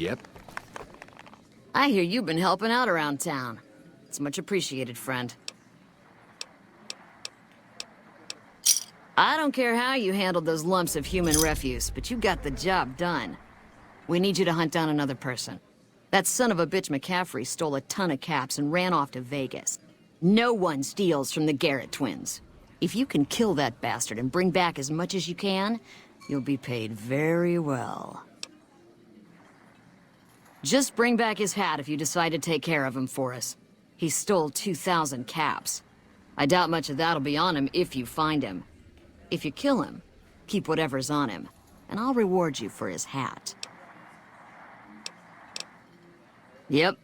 Yep. I hear you've been helping out around town. It's much appreciated, friend. I don't care how you handled those lumps of human refuse, but you got the job done. We need you to hunt down another person. That son of a bitch McCaffrey stole a ton of caps and ran off to Vegas. No one steals from the Garrett twins. If you can kill that bastard and bring back as much as you can, you'll be paid very well. Just bring back his hat if you decide to take care of him for us. He stole 2,000 caps. I doubt much of that'll be on him if you find him. If you kill him, keep whatever's on him, and I'll reward you for his hat. Yep.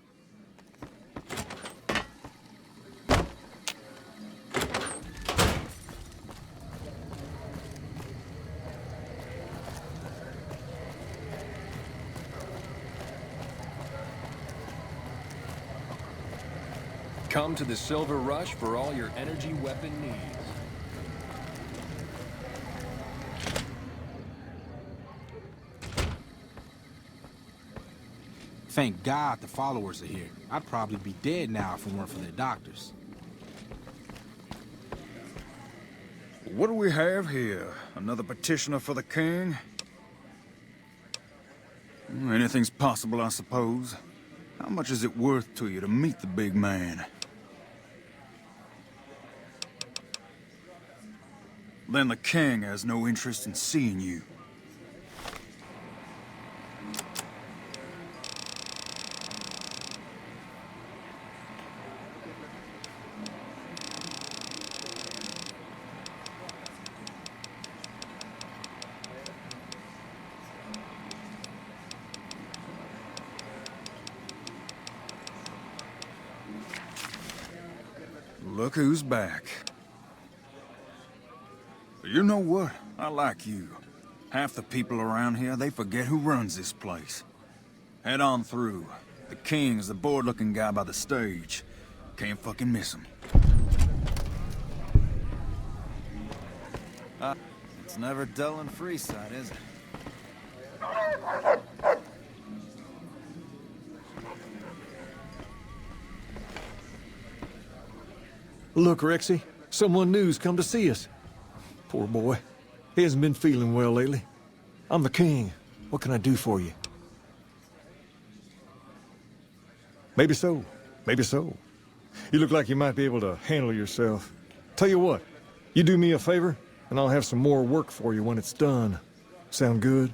Come to the Silver Rush for all your energy weapon needs. Thank God the followers are here. I'd probably be dead now if it weren't for their doctors. What do we have here? Another petitioner for the king? Anything's possible, I suppose. How much is it worth to you to meet the big man? Then the king has no interest in seeing you. Look who's back. You know what? I like you. Half the people around here, they forget who runs this place. Head on through. The king's the bored-looking guy by the stage. Can't fucking miss him. It's never dull in Freeside, is it? Look, Rexy, someone new's come to see us. Poor boy. He hasn't been feeling well lately. I'm the king. What can I do for you? Maybe so. Maybe so. You look like you might be able to handle yourself. Tell you what, you do me a favor, and I'll have some more work for you when it's done. Sound good?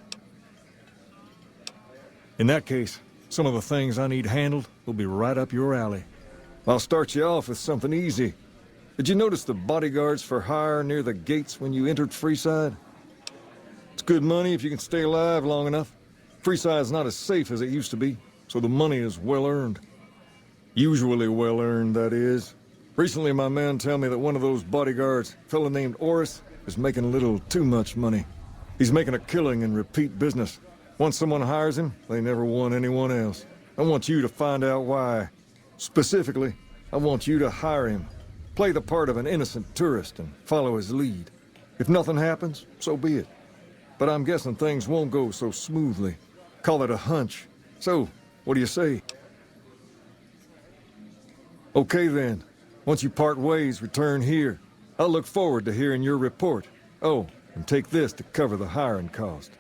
In that case, some of the things I need handled will be right up your alley. I'll start you off with something easy. Did you notice the bodyguards for hire near the gates when you entered Freeside? It's good money if you can stay alive long enough. Freeside's not as safe as it used to be, so the money is well earned. Usually well earned, that is. Recently, my men tell me that one of those bodyguards, a fella named Oris, is making a little too much money. He's making a killing in repeat business. Once someone hires him, they never want anyone else. I want you to find out why. Specifically, I want you to hire him. Play the part of an innocent tourist and follow his lead. If nothing happens, so be it. But I'm guessing things won't go so smoothly. Call it a hunch. So, what do you say? Okay then. Once you part ways, return here. I'll look forward to hearing your report. Oh, and take this to cover the hiring cost.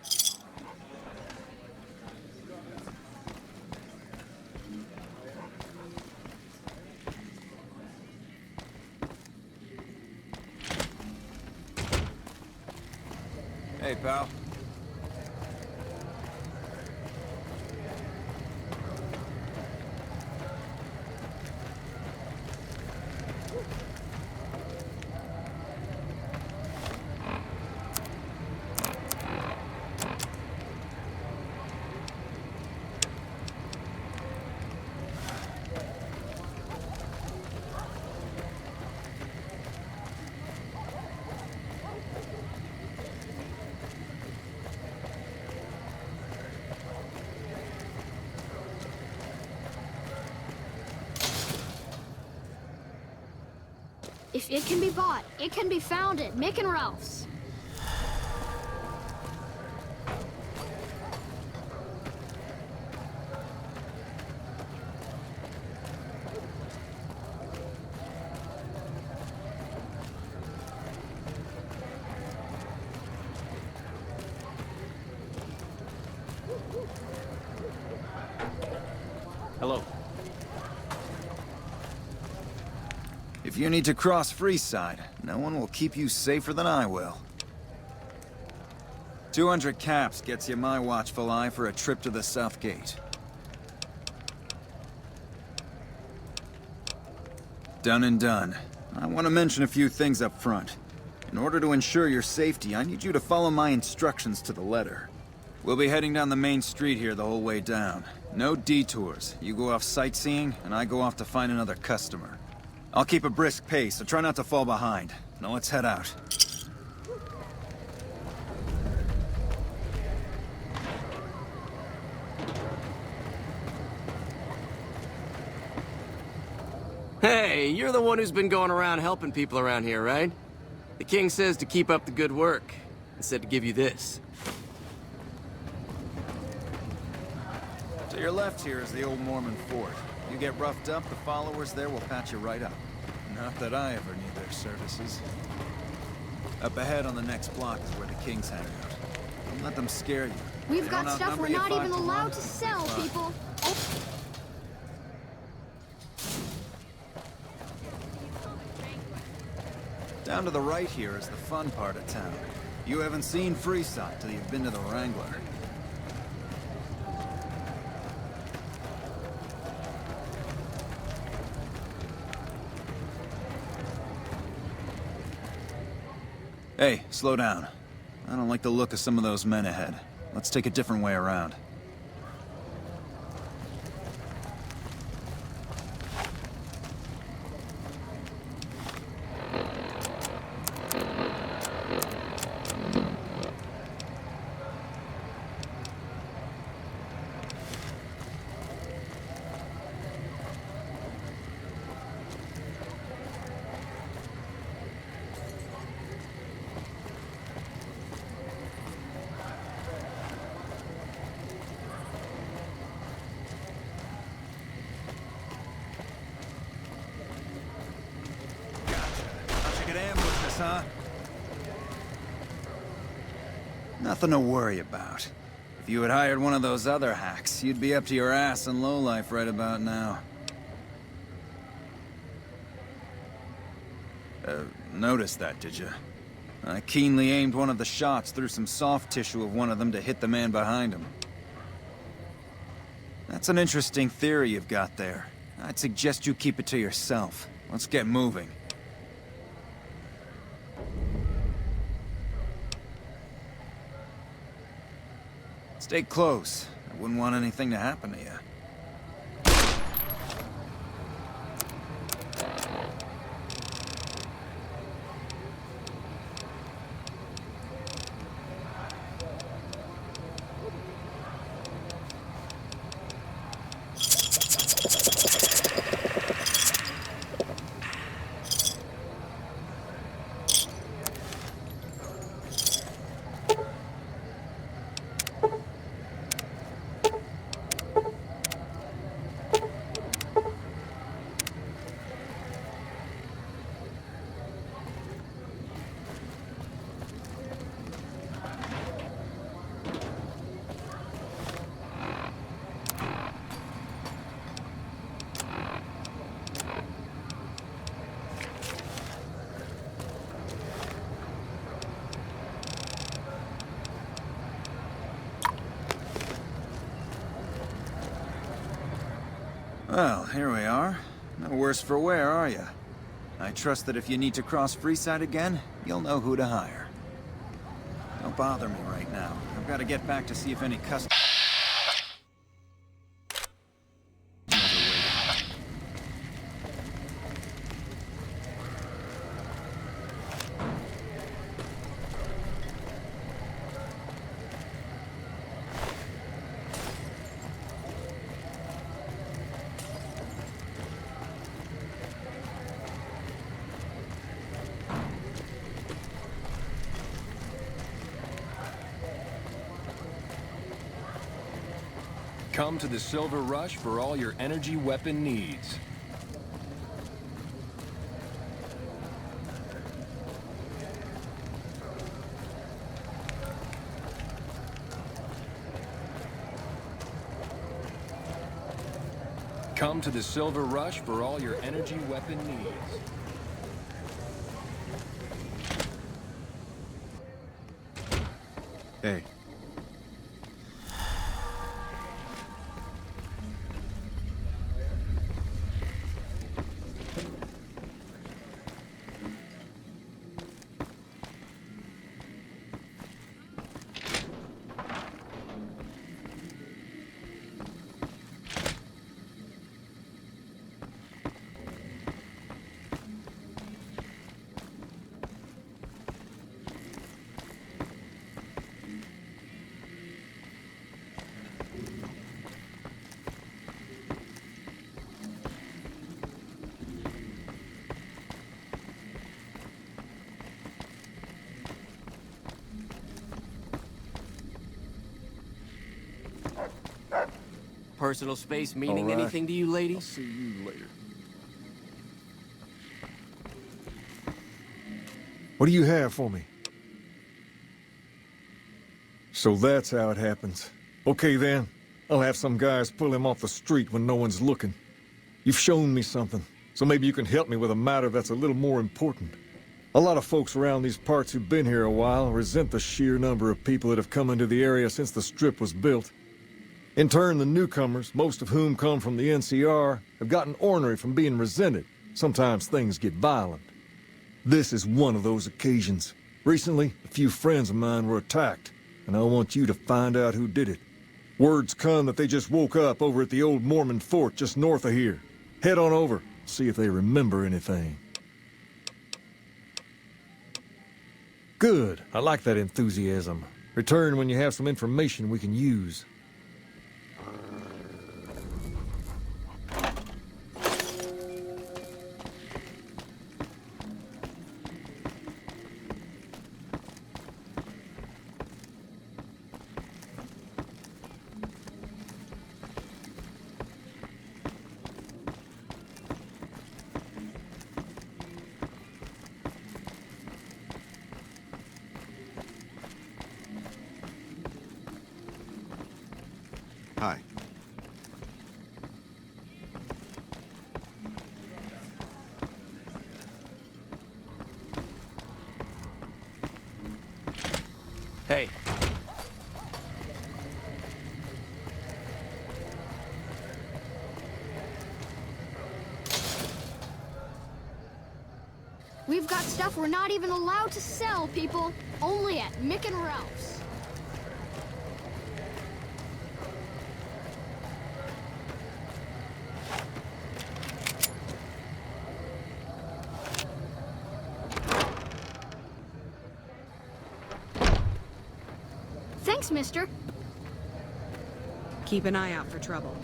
Hey, pal. If it can be bought, it can be found at Mick and Ralph's. Hello. If you need to cross Freeside, no one will keep you safer than I will. 200 caps gets you my watchful eye for a trip to the South Gate. Done and done. I want to mention a few things up front. In order to ensure your safety, I need you to follow my instructions to the letter. We'll be heading down the main street here the whole way down. No detours. You go off sightseeing, and I go off to find another customer. I'll keep a brisk pace, so try not to fall behind. Now let's head out. Hey, you're the one who's been going around helping people around here, right? The king says to keep up the good work, and said to give you this. To your left here is the old Mormon fort. You get roughed up, the followers there will patch you right up. Not that I ever need their services. Up ahead on the next block is where the kings hang out. Don't let them scare you. We've They got don't stuff outnumber we're you not 5 even to 1, allowed to it's sell, fine. people. Down to the right here is the fun part of town. You haven't seen Freeside till you've been to the Wrangler. Hey, slow down. I don't like the look of some of those men ahead. Let's take a different way around. Huh? Nothing to worry about. If you had hired one of those other hacks, you'd be up to your ass in lowlife right about now. Noticed that, did you? I keenly aimed one of the shots through some soft tissue of one of them to hit the man behind him. That's an interesting theory you've got there. I'd suggest you keep it to yourself. Let's get moving. Stay close. I wouldn't want anything to happen to you. Well, here we are. No worse for wear, are you? I trust that if you need to cross Freeside again, you'll know who to hire. Don't bother me right now. I've got to get back to see if any customers... Come to the Silver Rush for all your energy weapon needs. Come to the Silver Rush for all your energy weapon needs. Hey. Personal space meaning All right. anything to you, I'll ladies? see you later. What do you have for me? So that's how it happens. Okay then, I'll have some guys pull him off the street when no one's looking. You've shown me something, so maybe you can help me with a matter that's a little more important. A lot of folks around these parts who've been here a while resent the sheer number of people that have come into the area since the Strip was built. In turn, the newcomers, most of whom come from the NCR, have gotten ornery from being resented. Sometimes things get violent. This is one of those occasions. Recently, a few friends of mine were attacked, and I want you to find out who did it. Word's come that they just woke up over at the old Mormon fort just north of here. Head on over, see if they remember anything. Good. I like that enthusiasm. Return when you have some information we can use. Hi. Hey. We've got stuff we're not even allowed to sell, people. Only at Mick and Ralph's. Thanks, mister. Keep an eye out for trouble.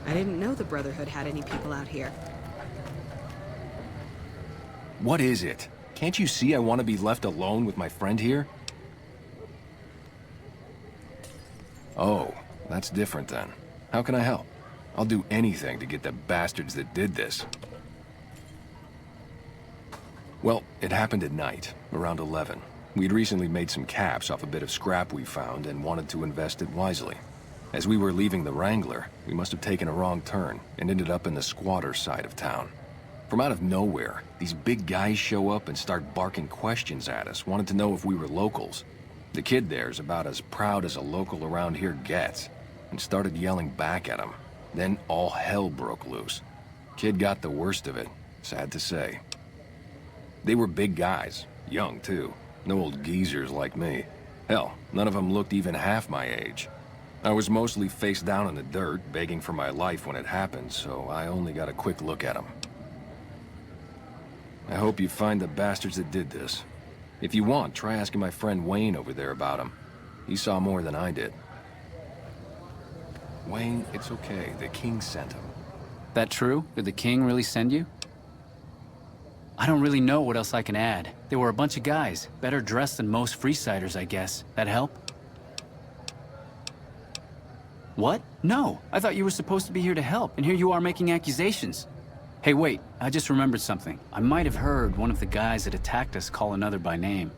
I didn't know the Brotherhood had any people out here. What is it? Can't you see I want to be left alone with my friend here? Oh, that's different then. How can I help? I'll do anything to get the bastards that did this. Well, it happened at night, around 11. We'd recently made some caps off a bit of scrap we found and wanted to invest it wisely. As we were leaving the Wrangler, we must have taken a wrong turn and ended up in the squatter side of town. From out of nowhere, these big guys show up and start barking questions at us, wanted to know if we were locals. The kid there's about as proud as a local around here gets, and started yelling back at him. Then all hell broke loose. Kid got the worst of it, sad to say. They were big guys, young too, no old geezers like me. Hell, none of them looked even half my age. I was mostly face down in the dirt, begging for my life when it happened, so I only got a quick look at them. I hope you find the bastards that did this. If you want, try asking my friend Wayne over there about him. He saw more than I did. Wayne, it's okay. The king sent him. That true? Did the king really send you? I don't really know what else I can add. They were a bunch of guys, better dressed than most Freesiders, I guess. That help? What? No, I thought you were supposed to be here to help, and here you are making accusations. Hey, wait, I just remembered something. I might have heard one of the guys that attacked us call another by name.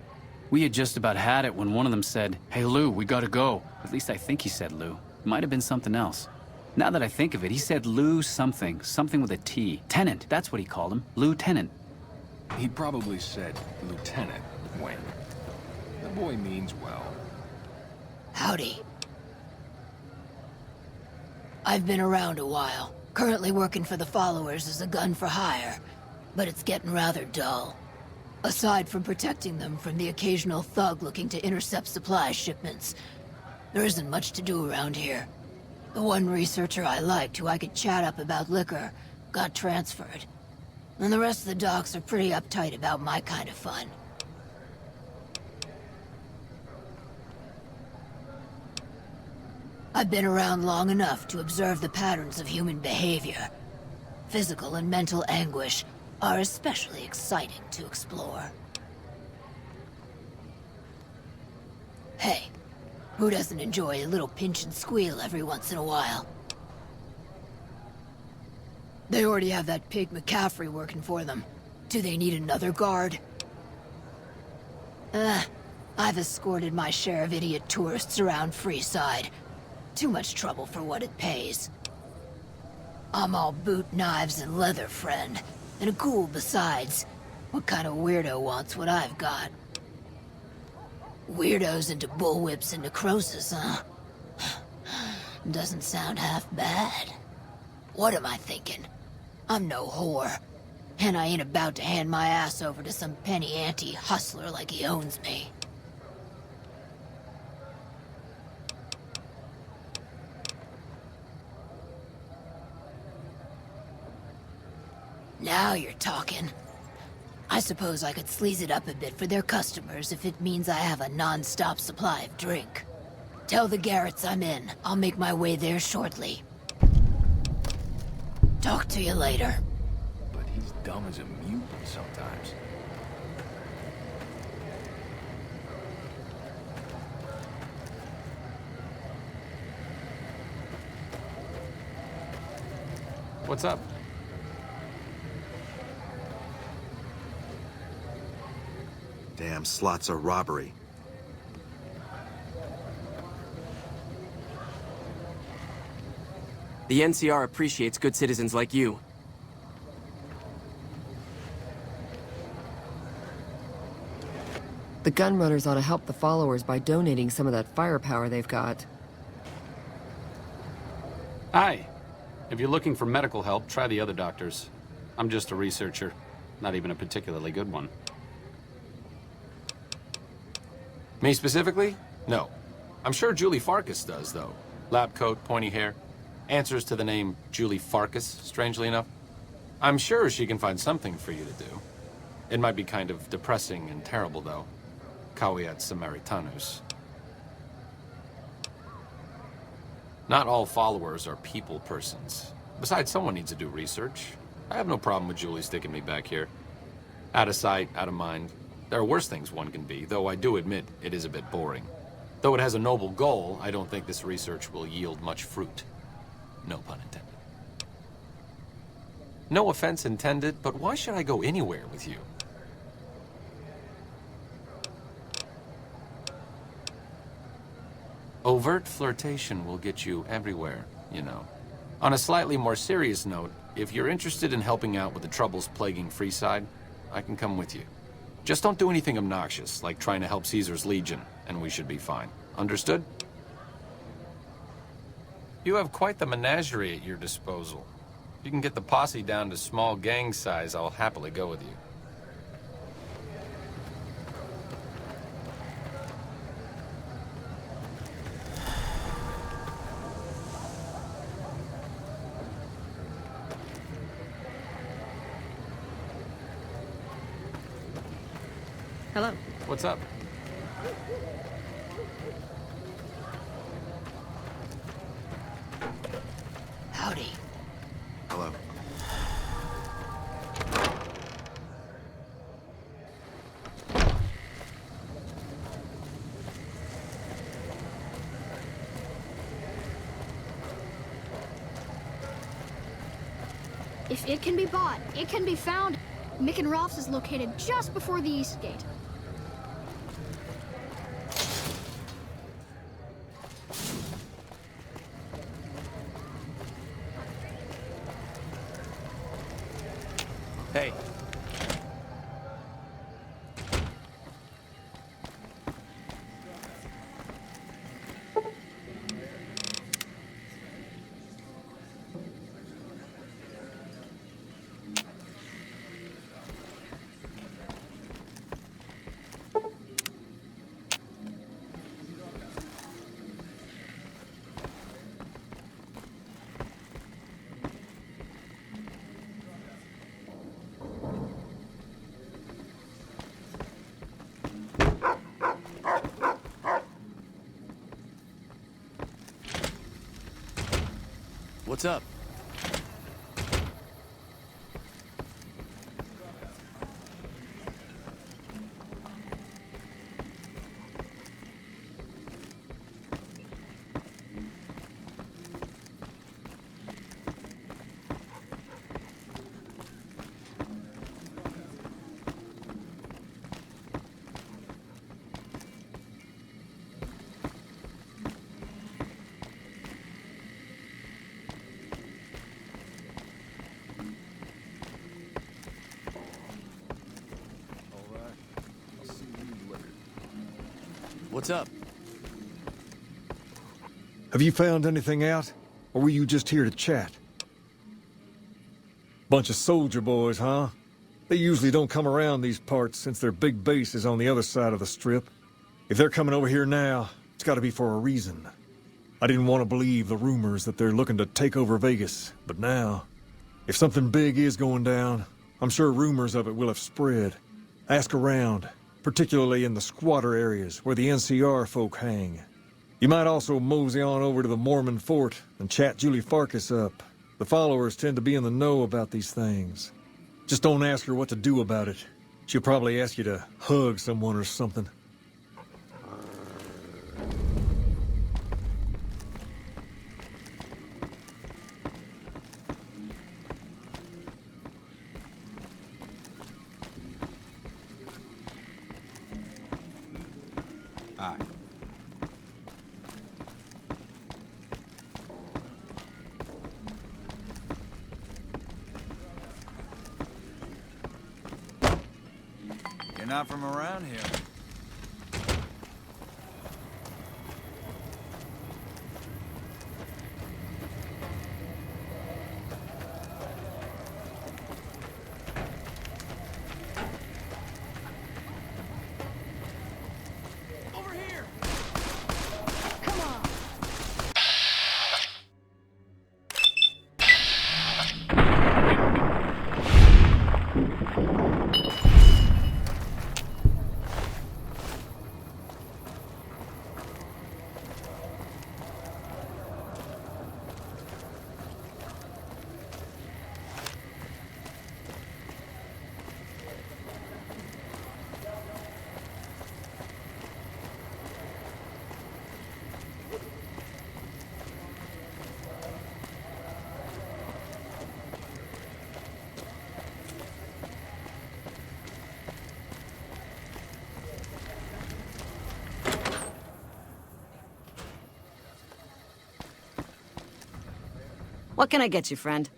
We had just about had it when one of them said, "Hey Lou, we gotta go." At least I think he said Lou. Might have been something else. Now that I think of it, he said Lou something. Something with a T. Tenant, that's what he called him. Lieutenant. He probably said Lieutenant Wayne. The boy means well. Howdy. I've been around a while. Currently working for the followers as a gun for hire, but it's getting rather dull. Aside from protecting them from the occasional thug looking to intercept supply shipments, there isn't much to do around here. The one researcher I liked who I could chat up about liquor got transferred, and the rest of the docs are pretty uptight about my kind of fun. I've been around long enough to observe the patterns of human behavior. Physical and mental anguish are especially exciting to explore. Hey, who doesn't enjoy a little pinch and squeal every once in a while? They already have that pig McCaffrey working for them. Do they need another guard? I've escorted my share of idiot tourists around Freeside. Too much trouble for what it pays. I'm all boot, knives, and leather, friend. And a ghoul besides. What kind of weirdo wants what I've got? Weirdos into bullwhips and necrosis, huh? Doesn't sound half bad. What am I thinking? I'm no whore. And I ain't about to hand my ass over to some penny ante hustler like he owns me. Now you're talking. I suppose I could sleaze it up a bit for their customers if it means I have a non-stop supply of drink. Tell the Garretts I'm in. I'll make my way there shortly. Talk to you later. But he's dumb as a mutant sometimes. What's up? Damn slots are robbery. The NCR appreciates good citizens like you. The gunrunners ought to help the followers by donating some of that firepower they've got. Hi. If you're looking for medical help, try the other doctors. I'm just a researcher, not even a particularly good one. Me specifically? No. I'm sure Julie Farkas does, though. Lab coat, pointy hair. Answers to the name Julie Farkas, strangely enough. I'm sure she can find something for you to do. It might be kind of depressing and terrible, though. Caveat Samaritanus. Not all followers are people persons. Besides, someone needs to do research. I have no problem with Julie sticking me back here. Out of sight, out of mind. There are worse things one can be, though I do admit it is a bit boring. Though it has a noble goal, I don't think this research will yield much fruit. No pun intended. No offense intended, but why should I go anywhere with you? Overt flirtation will get you everywhere, you know. On a slightly more serious note, if you're interested in helping out with the troubles plaguing Freeside, I can come with you. Just don't do anything obnoxious, like trying to help Caesar's Legion, and we should be fine. Understood? You have quite the menagerie at your disposal. If you can get the posse down to small gang size, I'll happily go with you. Hello. What's up? Howdy. Hello. If it can be bought, it can be found. Mick and Ralph's is located just before the east gate. What's up? What's up? Have you found anything out? Or were you just here to chat? Bunch of soldier boys, huh? They usually don't come around these parts since their big base is on the other side of the strip. If they're coming over here now, it's gotta be for a reason. I didn't want to believe the rumors that they're looking to take over Vegas, but now, if something big is going down, I'm sure rumors of it will have spread. Ask around, particularly in the squatter areas where the NCR folk hang. You might also mosey on over to the Mormon fort and chat Julie Farkas up. The followers tend to be in the know about these things. Just don't ask her what to do about it. She'll probably ask you to hug someone or something. Aye. You're not from around here. What can I get you, friend?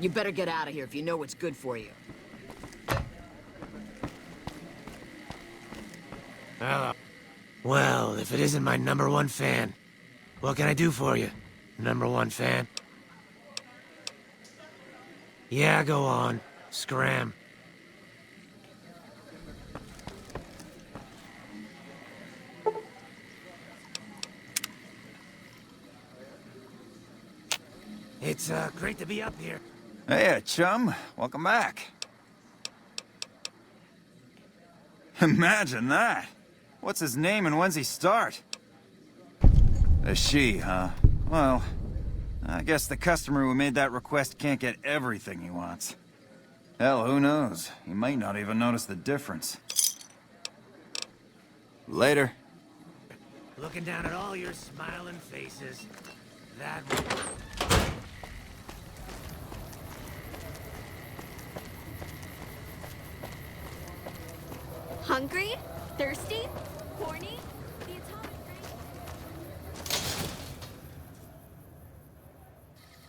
You better get out of here if you know what's good for you. Well, if it isn't my #1 fan, what can I do for you, #1 fan? Yeah, go on. Scram. It's, great to be up here. Hey, chum. Welcome back. Imagine that. What's his name and when's he start? A she, huh? Well, I guess the customer who made that request can't get everything he wants. Hell, who knows? He might not even notice the difference. Later. Looking down at all your smiling faces. That... Hungry? Thirsty? Horny? The atomic ray?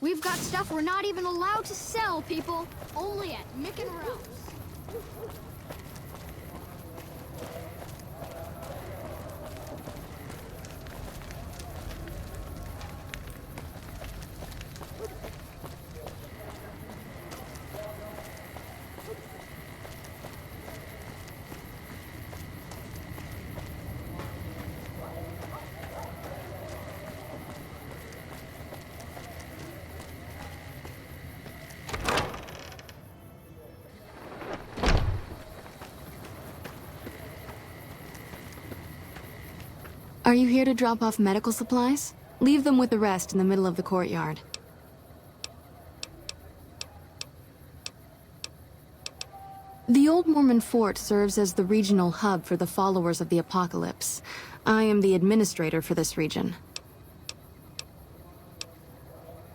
We've got stuff we're not even allowed to sell, people. Only at Mick and Ralph's. Are you here to drop off medical supplies? Leave them with the rest in the middle of the courtyard. The Old Mormon Fort serves as the regional hub for the followers of the Apocalypse. I am the administrator for this region.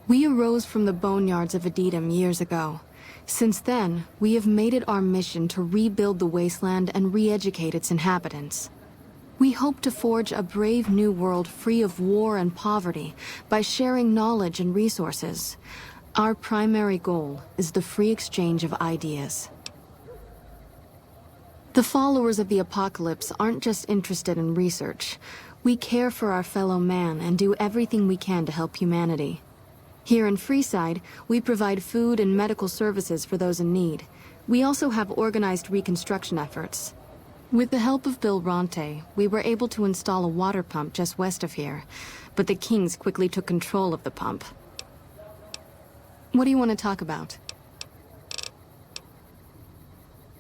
We arose from the boneyards of Edidam years ago. Since then, we have made it our mission to rebuild the wasteland and re-educate its inhabitants. We hope to forge a brave new world free of war and poverty by sharing knowledge and resources. Our primary goal is the free exchange of ideas. The followers of the Apocalypse aren't just interested in research. We care for our fellow man and do everything we can to help humanity. Here in Freeside, we provide food and medical services for those in need. We also have organized reconstruction efforts. With the help of Bill Ronte, we were able to install a water pump just west of here, but the Kings quickly took control of the pump. What do you want to talk about?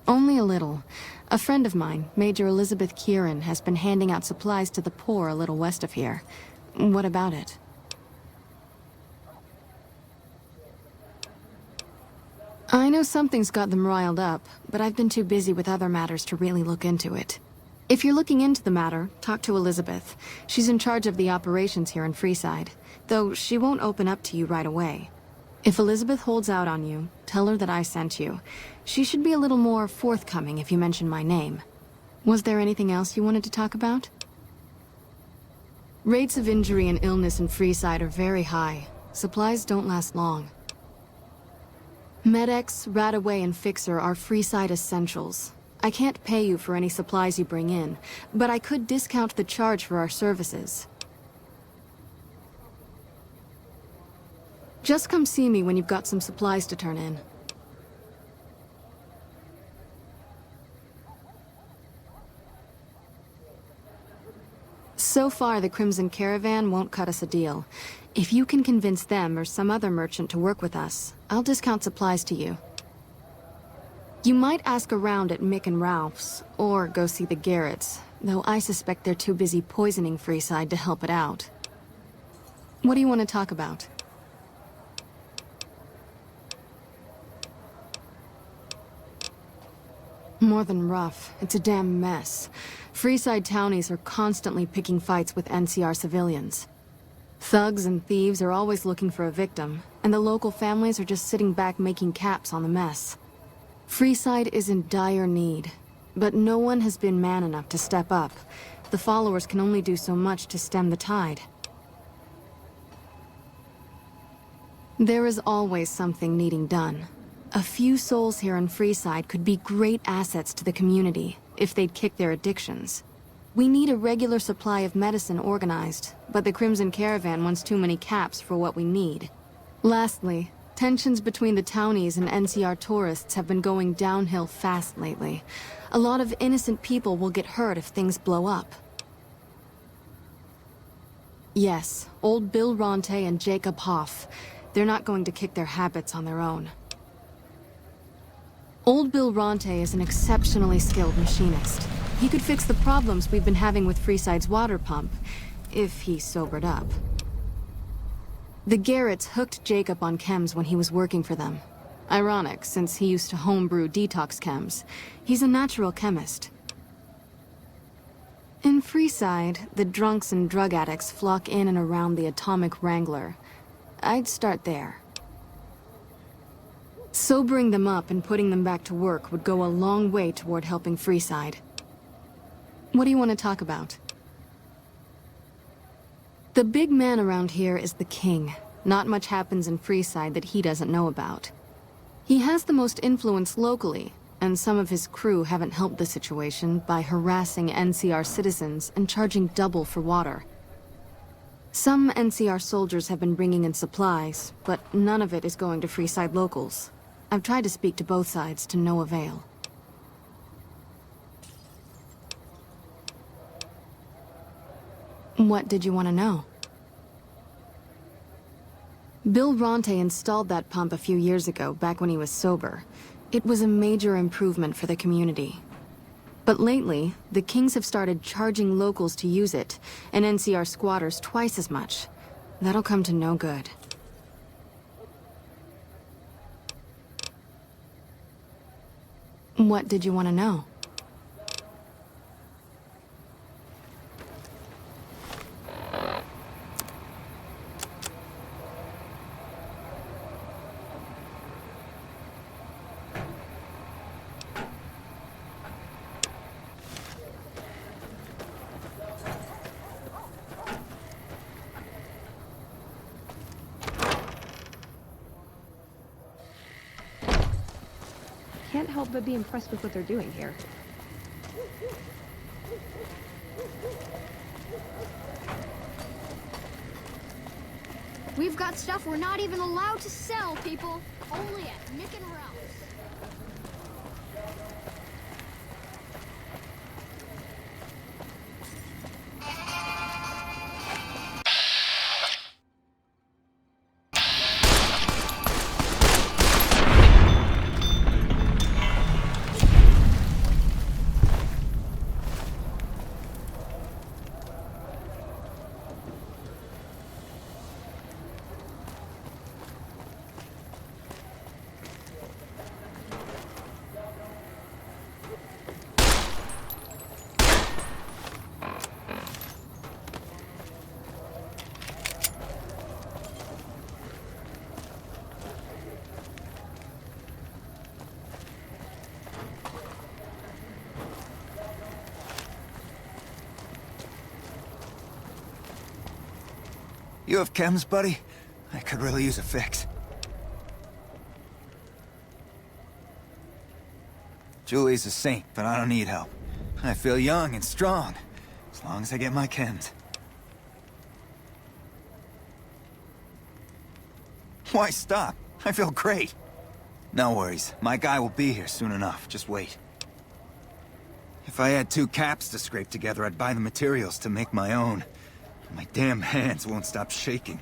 Only a little. A friend of mine, Major Elizabeth Kieran, has been handing out supplies to the poor a little west of here. What about it? I know something's got them riled up, but I've been too busy with other matters to really look into it. If you're looking into the matter, talk to Elizabeth. She's in charge of the operations here in Freeside, though she won't open up to you right away. If Elizabeth holds out on you, tell her that I sent you. She should be a little more forthcoming if you mention my name. Was there anything else you wanted to talk about? Rates of injury and illness in Freeside are very high. Supplies don't last long. Med-X, Radaway, and Fixer are Freeside essentials. I can't pay you for any supplies you bring in, but I could discount the charge for our services. Just come see me when you've got some supplies to turn in. So far, the Crimson Caravan won't cut us a deal. If you can convince them or some other merchant to work with us, I'll discount supplies to you. You might ask around at Mick and Ralph's, or go see the Garretts, though I suspect they're too busy poisoning Freeside to help it out. What do you want to talk about? More than rough, it's a damn mess. Freeside townies are constantly picking fights with NCR civilians. Thugs and thieves are always looking for a victim, and the local families are just sitting back making caps on the mess. Freeside is in dire need, but no one has been man enough to step up. The followers can only do so much to stem the tide. There is always something needing done. A few souls here in Freeside could be great assets to the community if they'd kick their addictions. We need a regular supply of medicine organized, but the Crimson Caravan wants too many caps for what we need. Lastly, tensions between the townies and NCR tourists have been going downhill fast lately. A lot of innocent people will get hurt if things blow up. Yes, old Bill Ronte and Jacob Hoff. They're not going to kick their habits on their own. Old Bill Ronte is an exceptionally skilled machinist. He could fix the problems we've been having with Freeside's water pump, if he sobered up. The Garretts hooked Jacob on chems when he was working for them. Ironic, since he used to homebrew detox chems. He's a natural chemist. In Freeside, the drunks and drug addicts flock in and around the Atomic Wrangler. I'd start there. Sobering them up and putting them back to work would go a long way toward helping Freeside. What do you want to talk about? The big man around here is the king. Not much happens in Freeside that he doesn't know about. He has the most influence locally, and some of his crew haven't helped the situation by harassing NCR citizens and charging double for water. Some NCR soldiers have been bringing in supplies, but none of it is going to Freeside locals. I've tried to speak to both sides to no avail. What did you want to know? Bill Ronte installed that pump a few years ago, back when he was sober. It was a major improvement for the community. But lately, the Kings have started charging locals to use it, and NCR squatters twice as much. That'll come to no good. What did you want to know? Can't help but be impressed with what they're doing here. We've got stuff we're not even allowed to sell, people. Only at Mick and Ralph's. You have chems, buddy? I could really use a fix. Julie's a saint, but I don't need help. I feel young and strong, as long as I get my chems. Why stop? I feel great. No worries, my guy will be here soon enough, just wait. If I had 2 caps to scrape together, I'd buy the materials to make my own. My damn hands won't stop shaking.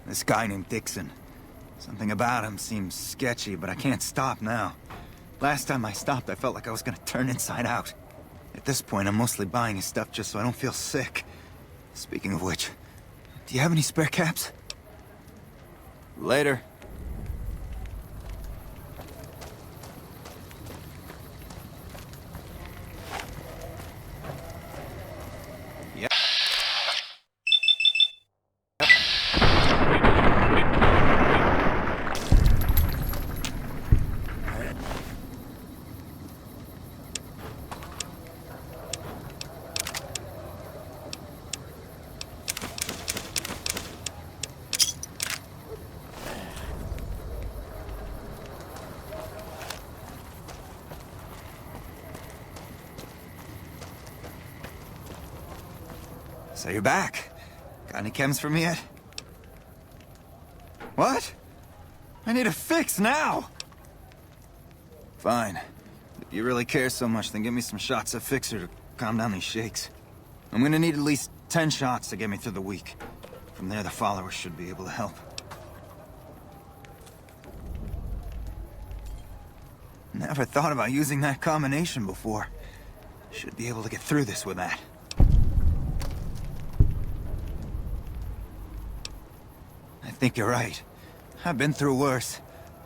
This guy named Dixon. Something about him seems sketchy, but I can't stop now. Last time I stopped, I felt like I was gonna turn inside out. At this point, I'm mostly buying his stuff just so I don't feel sick. Speaking of which, do you have any spare caps? Later. So you're back. Got any chems for me yet? What? I need a fix now! Fine. If you really care so much, then give me some shots of Fixer to calm down these shakes. I'm gonna need at least 10 shots to get me through the week. From there, the followers should be able to help. Never thought about using that combination before. Should be able to get through this with that. I think you're right. I've been through worse.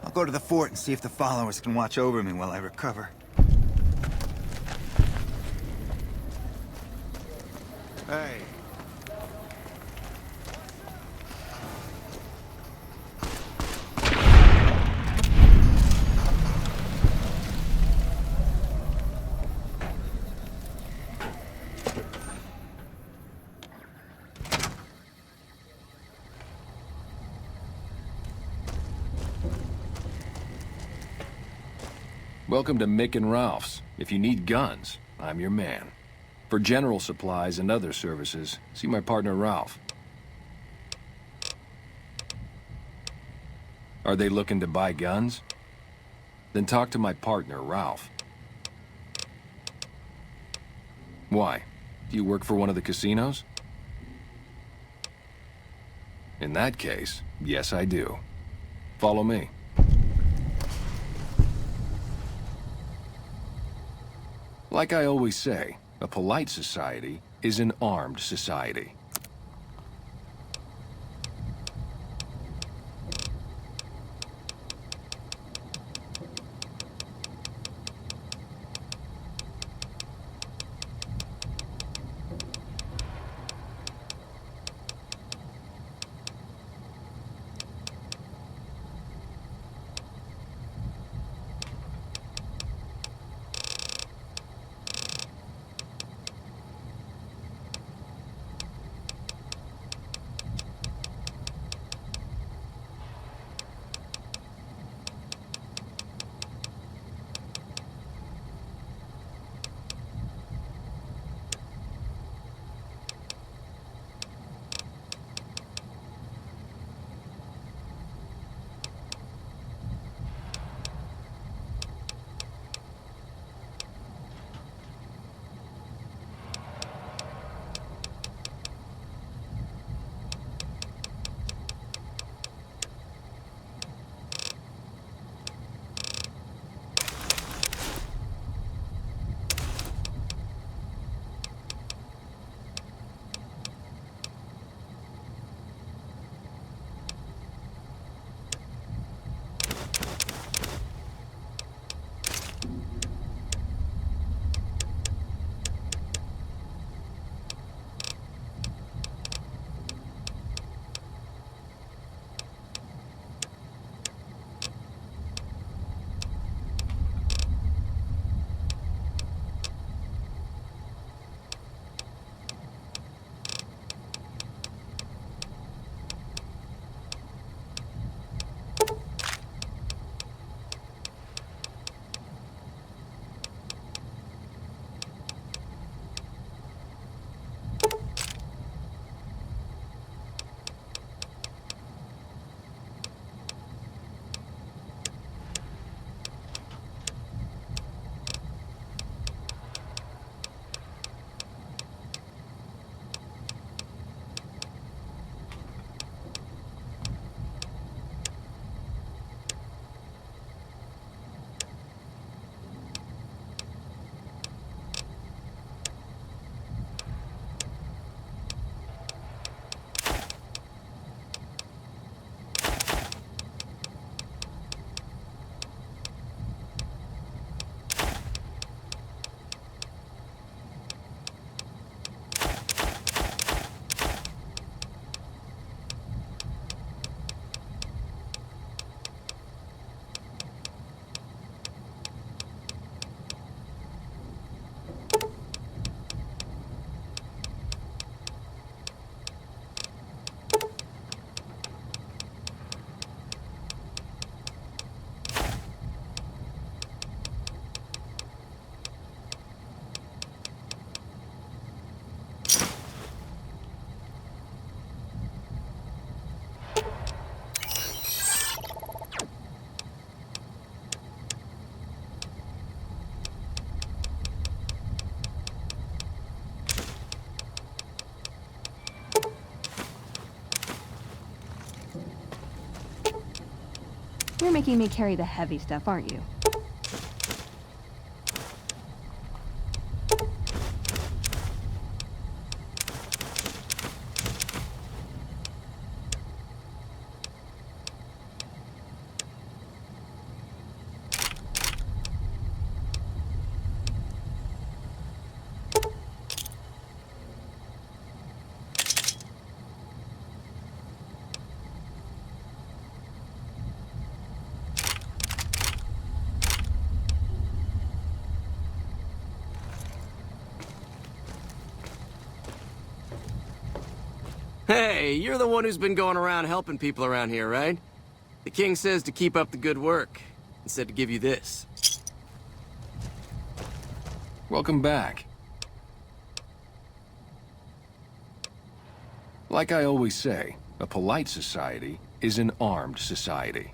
I'll go to the fort and see if the followers can watch over me while I recover. Hey. Welcome to Mick and Ralph's. If you need guns, I'm your man. For general supplies and other services, see my partner Ralph. Are they looking to buy guns? Then talk to my partner, Ralph. Why? Do you work for one of the casinos? In that case, yes I do. Follow me. Like I always say, a polite society is an armed society. You're making me carry the heavy stuff, aren't you? Hey, you're the one who's been going around helping people around here, right? The king says to keep up the good work, and said to give you this. Welcome back. Like I always say, a polite society is an armed society.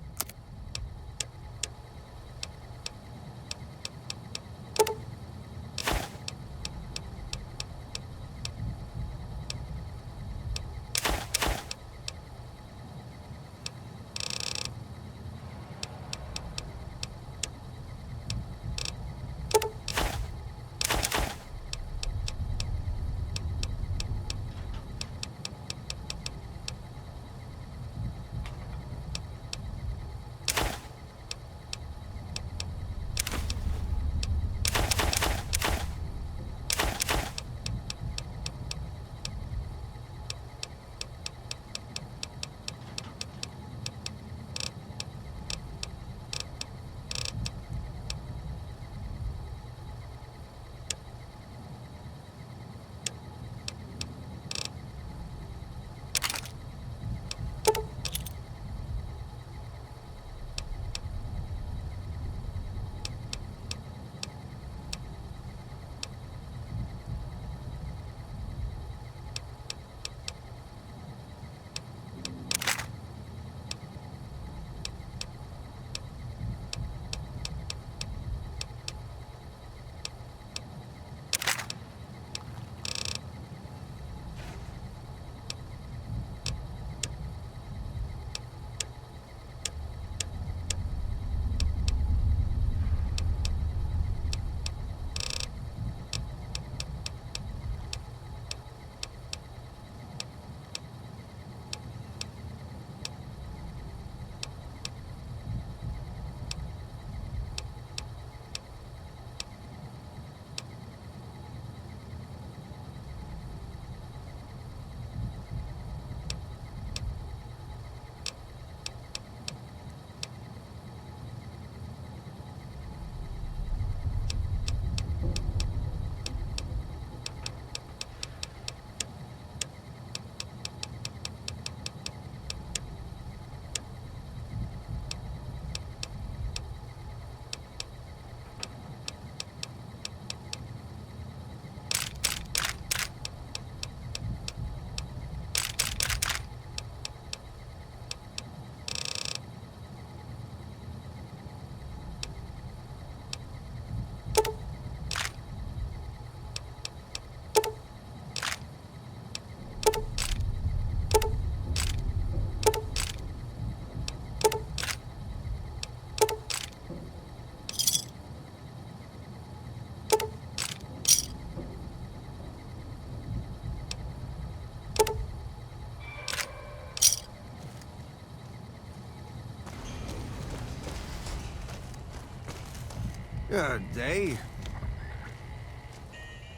Good day.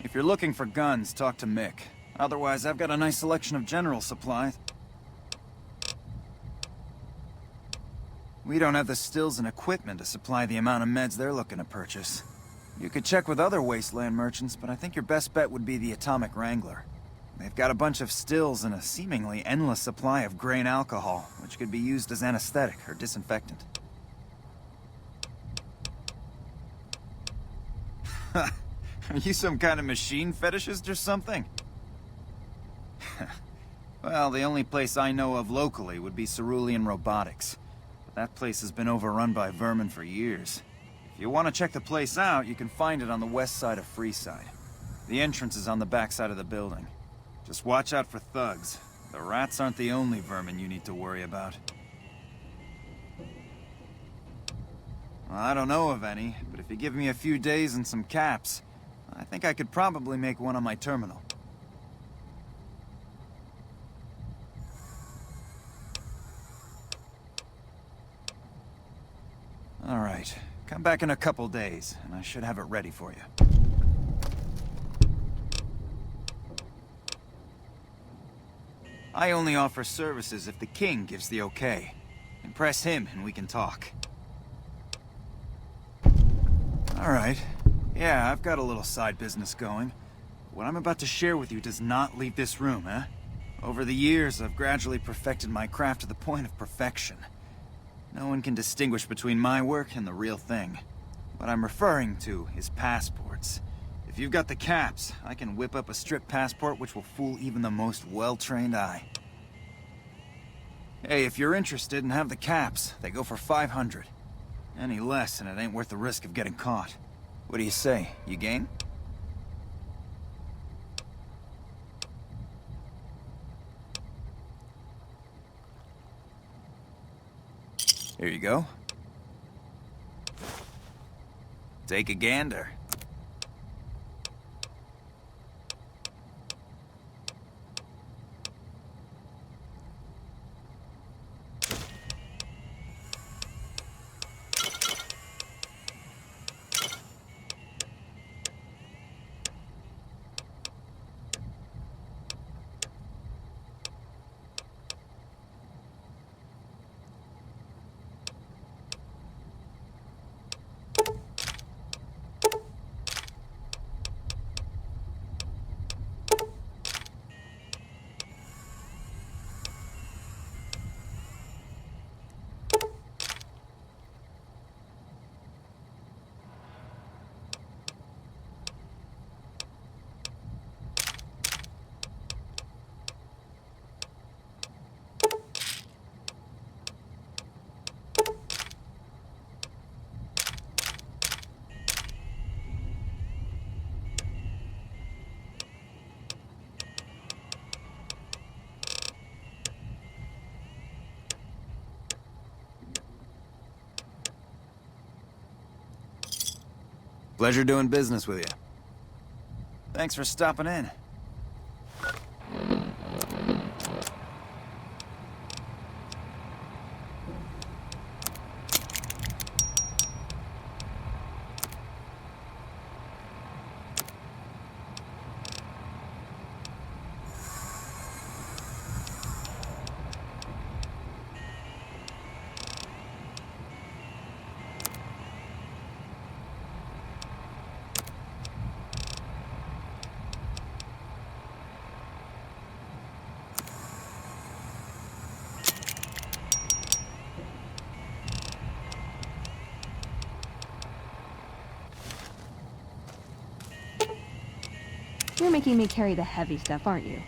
If you're looking for guns, talk to Mick. Otherwise, I've got a nice selection of general supplies. We don't have the stills and equipment to supply the amount of meds they're looking to purchase. You could check with other wasteland merchants, but I think your best bet would be the Atomic Wrangler. They've got a bunch of stills and a seemingly endless supply of grain alcohol, which could be used as anesthetic or disinfectant. Are you some kind of machine fetishist or something? Well, the only place I know of locally would be Cerulean Robotics. But that place has been overrun by vermin for years. If you want to check the place out, you can find it on the west side of Freeside. The entrance is on the back side of the building. Just watch out for thugs. The rats aren't the only vermin you need to worry about. Well, I don't know of any, but if you give me a few days and some caps, I think I could probably make one on my terminal. All right, come back in a couple days, and I should have it ready for you. I only offer services if the king gives the okay. Impress him and we can talk. Alright. Yeah, I've got a little side business going. What I'm about to share with you does not leave this room, eh? Over the years, I've gradually perfected my craft to the point of perfection. No one can distinguish between my work and the real thing. What I'm referring to is passports. If you've got the caps, I can whip up a stripped passport which will fool even the most well-trained eye. Hey, if you're interested and have the caps, they go for 500. Any less and it ain't worth the risk of getting caught. What do you say? You game? Here you go. Take a gander. Pleasure doing business with you. Thanks for stopping in. You're making me carry the heavy stuff, aren't you?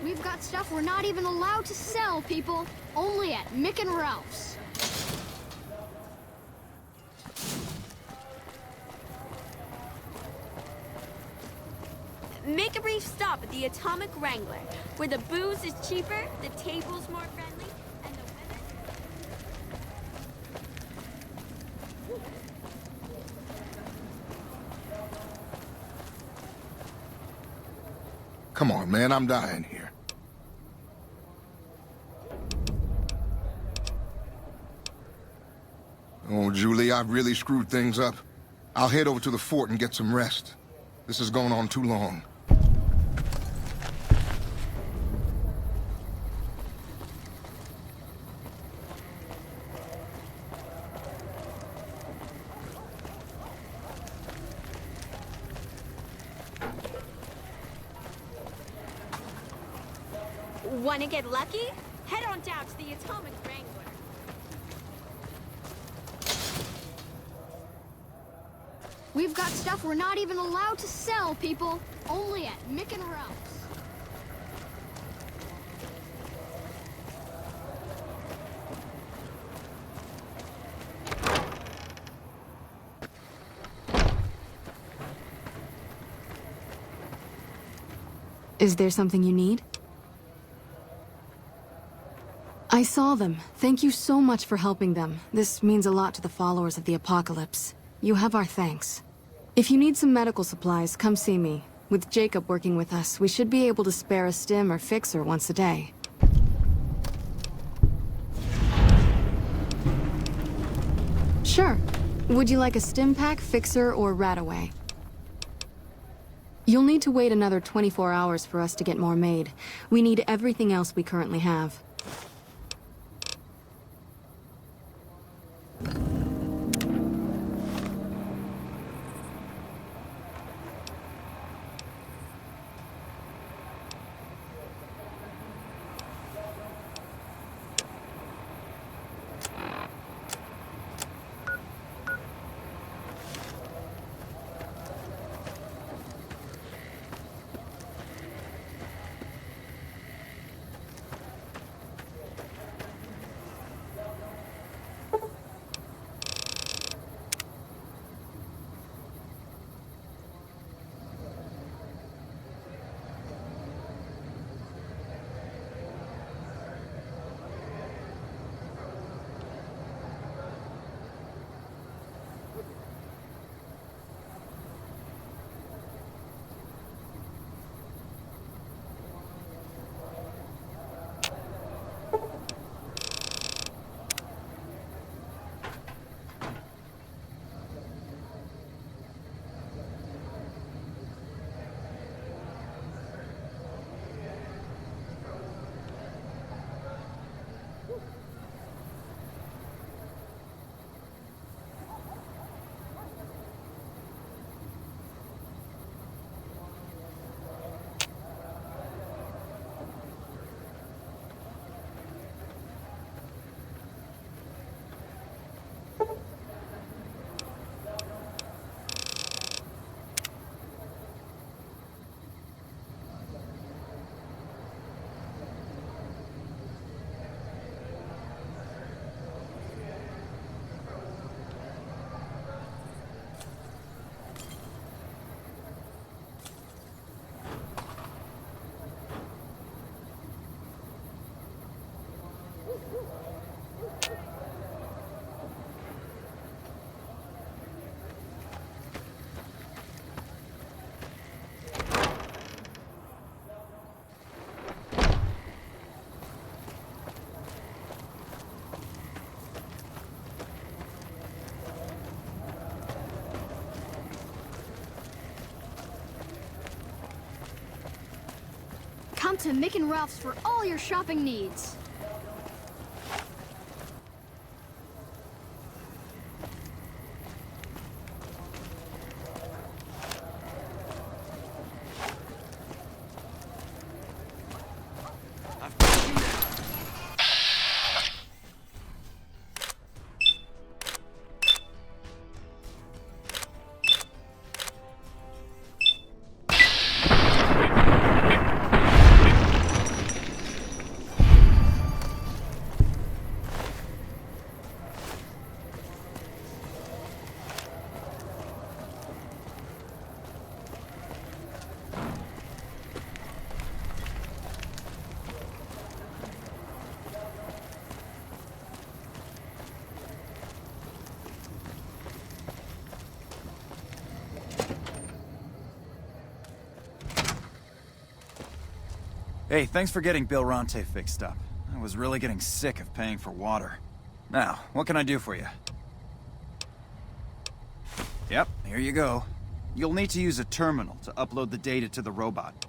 We've got stuff we're not even allowed to sell, people. Only at Mick and Ralph's. Make a brief stop at the Atomic Wrangler, where the booze is cheaper, the table's more friendly, and the weather... Come on, man, I'm dying here. Oh, Julie, I've really screwed things up. I'll head over to the fort and get some rest. This has gone on too long. Wanna get lucky? Head on down to the Atomic Wrangler. We've got stuff we're not even allowed to sell, people. Only at Mick and Ralph's. Is there something you need? I saw them. Thank you so much for helping them. This means a lot to the followers of the Apocalypse. You have our thanks. If you need some medical supplies, come see me. With Jacob working with us, we should be able to spare a stim or fixer once a day. Sure. Would you like a stim pack, fixer, or Rataway? You'll need to wait another 24 hours for us to get more made. We need everything else we currently have. Come to Mick and Ralph's for all your shopping needs. Hey, thanks for getting Bill Ronte fixed up. I was really getting sick of paying for water. Now, what can I do for you? Yep, here you go. You'll need to use a terminal to upload the data to the robot.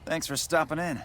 Thanks for stopping in.